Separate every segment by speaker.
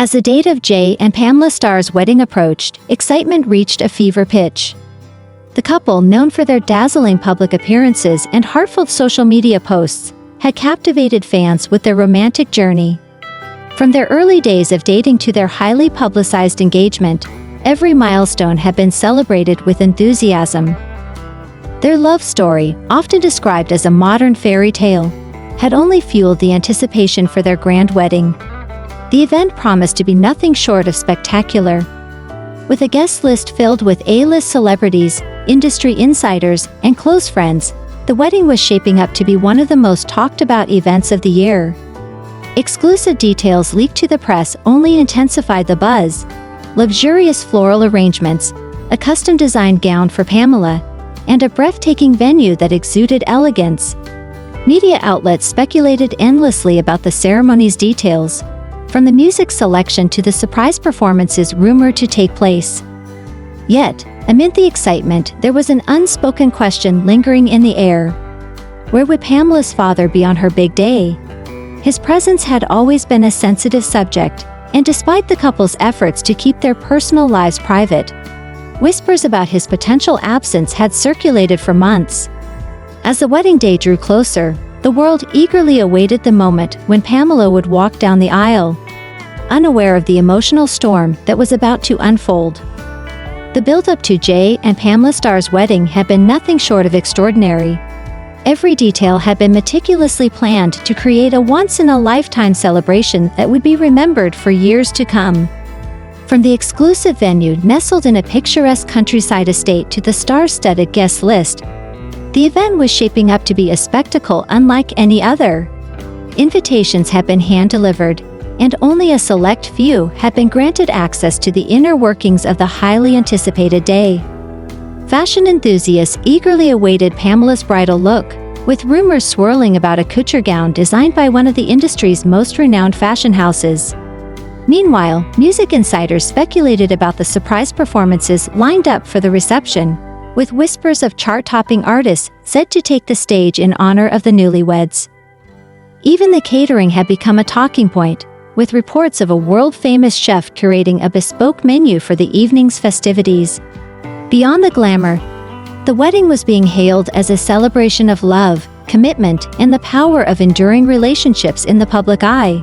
Speaker 1: As the date of Jay and Pamela Starr's wedding approached, excitement reached a fever pitch. The couple, known for their dazzling public appearances and heartfelt social media posts, had captivated fans with their romantic journey. From their early days of dating to their highly publicized engagement, every milestone had been celebrated with enthusiasm. Their love story, often described as a modern fairy tale, had only fueled the anticipation for their grand wedding. The event promised to be nothing short of spectacular. With a guest list filled with A-list celebrities, industry insiders, and close friends, the wedding was shaping up to be one of the most talked about events of the year. Exclusive details leaked to the press only intensified the buzz. Luxurious floral arrangements, a custom-designed gown for Pamela, and a breathtaking venue that exuded elegance. Media outlets speculated endlessly about the ceremony's details, from the music selection to the surprise performances rumored to take place. Yet, amid the excitement, there was an unspoken question lingering in the air. Where would Pamela's father be on her big day? His presence had always been a sensitive subject, and despite the couple's efforts to keep their personal lives private, whispers about his potential absence had circulated for months. As the wedding day drew closer, the world eagerly awaited the moment when Pamela would walk down the aisle, unaware of the emotional storm that was about to unfold. The build-up to Jay and Pamela Starr's wedding had been nothing short of extraordinary. Every detail had been meticulously planned to create a once-in-a-lifetime celebration that would be remembered for years to come. From the exclusive venue nestled in a picturesque countryside estate to the star-studded guest list, the event was shaping up to be a spectacle unlike any other. Invitations had been hand-delivered, and only a select few had been granted access to the inner workings of the highly anticipated day. Fashion enthusiasts eagerly awaited Pamela's bridal look, with rumors swirling about a couture gown designed by one of the industry's most renowned fashion houses. Meanwhile, music insiders speculated about the surprise performances lined up for the reception, with whispers of chart-topping artists said to take the stage in honor of the newlyweds. Even the catering had become a talking point, with reports of a world-famous chef curating a bespoke menu for the evening's festivities. Beyond the glamour, the wedding was being hailed as a celebration of love, commitment, and the power of enduring relationships in the public eye.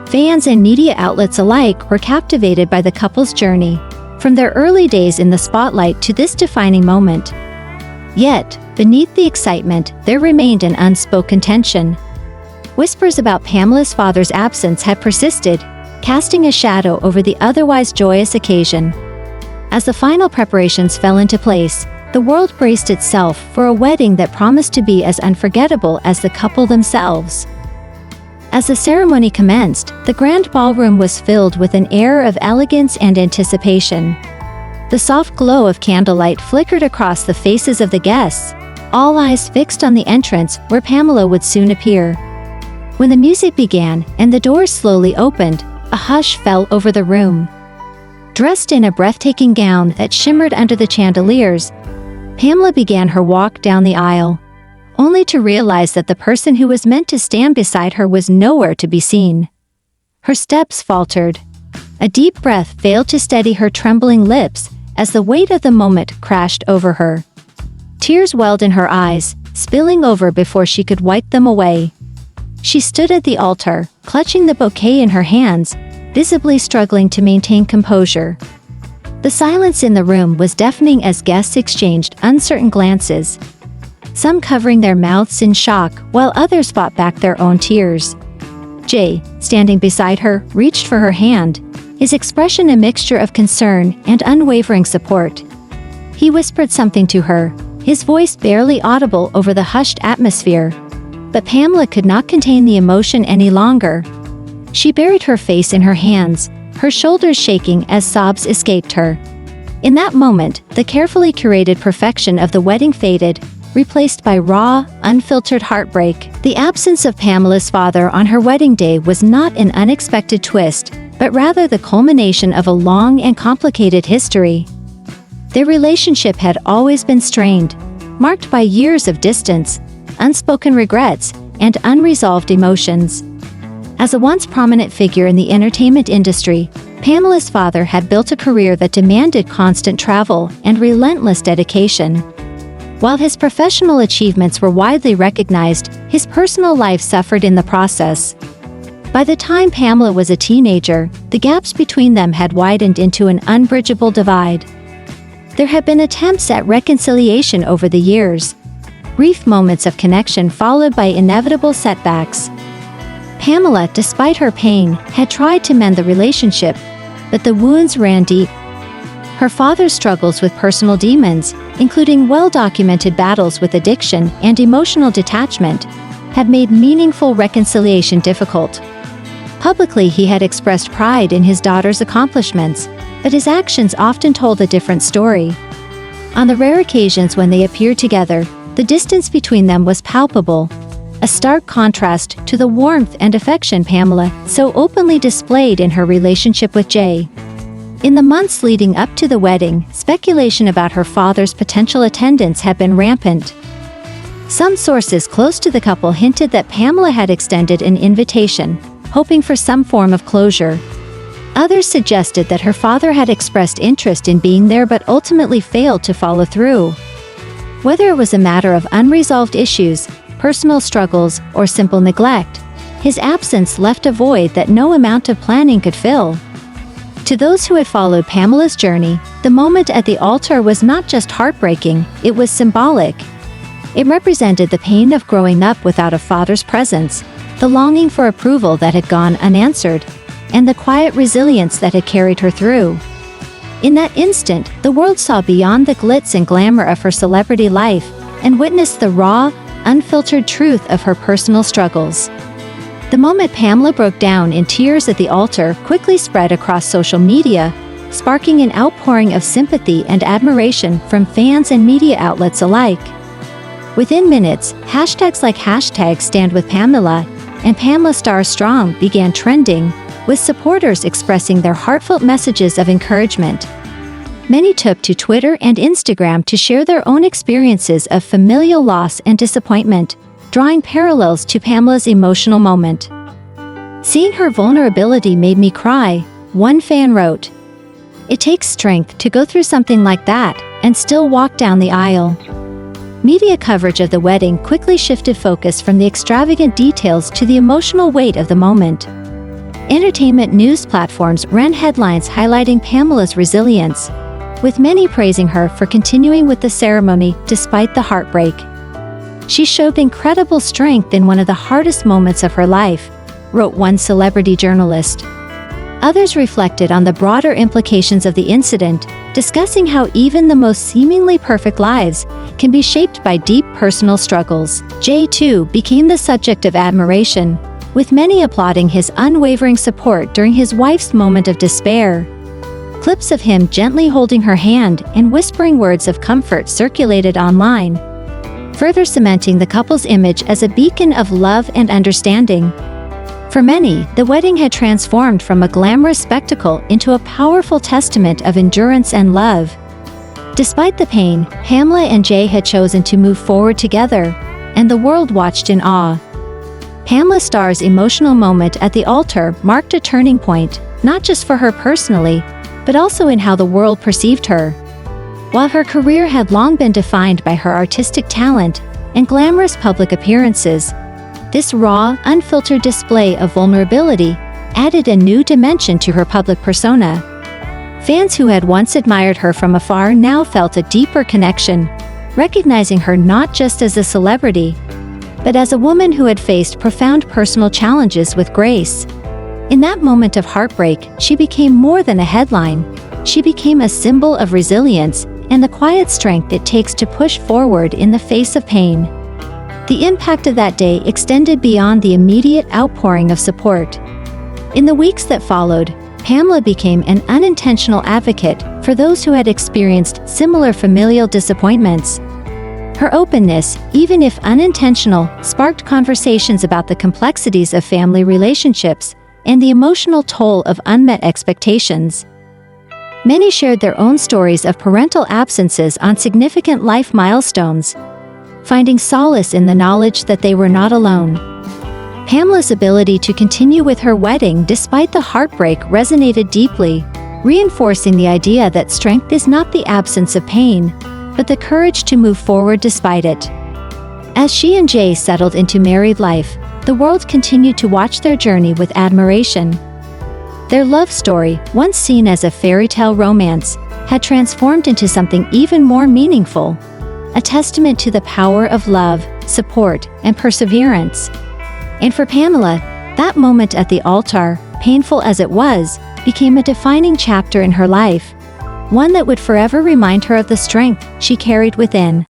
Speaker 1: Fans and media outlets alike were captivated by the couple's journey, from their early days in the spotlight to this defining moment. Yet, beneath the excitement, there remained an unspoken tension. Whispers about Pamela's father's absence had persisted, casting a shadow over the otherwise joyous occasion. As the final preparations fell into place, the world braced itself for a wedding that promised to be as unforgettable as the couple themselves. As the ceremony commenced, the grand ballroom was filled with an air of elegance and anticipation. The soft glow of candlelight flickered across the faces of the guests, all eyes fixed on the entrance where Pamela would soon appear. When the music began and the doors slowly opened, a hush fell over the room. Dressed in a breathtaking gown that shimmered under the chandeliers, Pamela began her walk down the aisle, only to realize that the person who was meant to stand beside her was nowhere to be seen. Her steps faltered. A deep breath failed to steady her trembling lips as the weight of the moment crashed over her. Tears welled in her eyes, spilling over before she could wipe them away. She stood at the altar, clutching the bouquet in her hands, visibly struggling to maintain composure. The silence in the room was deafening as guests exchanged uncertain glances, some covering their mouths in shock while others fought back their own tears. Jay, standing beside her, reached for her hand, his expression a mixture of concern and unwavering support. He whispered something to her, his voice barely audible over the hushed atmosphere. But Pamela could not contain the emotion any longer. She buried her face in her hands, her shoulders shaking as sobs escaped her. In that moment, the carefully curated perfection of the wedding faded, replaced by raw, unfiltered heartbreak. The absence of Pamela's father on her wedding day was not an unexpected twist, but rather the culmination of a long and complicated history. Their relationship had always been strained, marked by years of distance, unspoken regrets, and unresolved emotions. As a once prominent figure in the entertainment industry, Pamela's father had built a career that demanded constant travel and relentless dedication. While his professional achievements were widely recognized, his personal life suffered in the process. By the time Pamela was a teenager, the gaps between them had widened into an unbridgeable divide. There had been attempts at reconciliation over the years, brief moments of connection followed by inevitable setbacks. Pamela, despite her pain, had tried to mend the relationship, but the wounds ran deep. Her father's struggles with personal demons, including well-documented battles with addiction and emotional detachment, had made meaningful reconciliation difficult. Publicly, he had expressed pride in his daughter's accomplishments, but his actions often told a different story. On the rare occasions when they appeared together, the distance between them was palpable, a stark contrast to the warmth and affection Pamela so openly displayed in her relationship with Jay. In the months leading up to the wedding, speculation about her father's potential attendance had been rampant. Some sources close to the couple hinted that Pamela had extended an invitation, hoping for some form of closure. Others suggested that her father had expressed interest in being there but ultimately failed to follow through. Whether it was a matter of unresolved issues, personal struggles, or simple neglect, his absence left a void that no amount of planning could fill. To those who had followed Pamela's journey, the moment at the altar was not just heartbreaking, it was symbolic. It represented the pain of growing up without a father's presence, the longing for approval that had gone unanswered, and the quiet resilience that had carried her through. In that instant, the world saw beyond the glitz and glamour of her celebrity life and witnessed the raw, unfiltered truth of her personal struggles. The moment Pamela broke down in tears at the altar quickly spread across social media, sparking an outpouring of sympathy and admiration from fans and media outlets alike. Within minutes, hashtags like #StandWithPamela and Pamela Star Strong began trending, with supporters expressing their heartfelt messages of encouragement. Many took to Twitter and Instagram to share their own experiences of familial loss and disappointment, drawing parallels to Pamela's emotional moment. "Seeing her vulnerability made me cry," one fan wrote. "It takes strength to go through something like that and still walk down the aisle." Media coverage of the wedding quickly shifted focus from the extravagant details to the emotional weight of the moment. Entertainment news platforms ran headlines highlighting Pamela's resilience, with many praising her for continuing with the ceremony despite the heartbreak. "She showed incredible strength in one of the hardest moments of her life," wrote one celebrity journalist. Others reflected on the broader implications of the incident, discussing how even the most seemingly perfect lives can be shaped by deep personal struggles. Jay, too, became the subject of admiration, with many applauding his unwavering support during his wife's moment of despair. Clips of him gently holding her hand and whispering words of comfort circulated online, further cementing the couple's image as a beacon of love and understanding. For many, the wedding had transformed from a glamorous spectacle into a powerful testament of endurance and love. Despite the pain, Pamela and Jay had chosen to move forward together, and the world watched in awe. Pamela Star's emotional moment at the altar marked a turning point, not just for her personally, but also in how the world perceived her. While her career had long been defined by her artistic talent and glamorous public appearances, this raw, unfiltered display of vulnerability added a new dimension to her public persona. Fans who had once admired her from afar now felt a deeper connection, recognizing her not just as a celebrity, but as a woman who had faced profound personal challenges with grace. In that moment of heartbreak, she became more than a headline. She became a symbol of resilience and the quiet strength it takes to push forward in the face of pain. The impact of that day extended beyond the immediate outpouring of support. In the weeks that followed, Pamela became an unintentional advocate for those who had experienced similar familial disappointments. Her openness, even if unintentional, sparked conversations about the complexities of family relationships and the emotional toll of unmet expectations. Many shared their own stories of parental absences on significant life milestones, finding solace in the knowledge that they were not alone. Pamela's ability to continue with her wedding despite the heartbreak resonated deeply, reinforcing the idea that strength is not the absence of pain, but the courage to move forward despite it. As she and Jay settled into married life, the world continued to watch their journey with admiration. Their love story, once seen as a fairy tale romance, had transformed into something even more meaningful, a testament to the power of love, support, and perseverance. And for Pamela, that moment at the altar, painful as it was, became a defining chapter in her life, one that would forever remind her of the strength she carried within.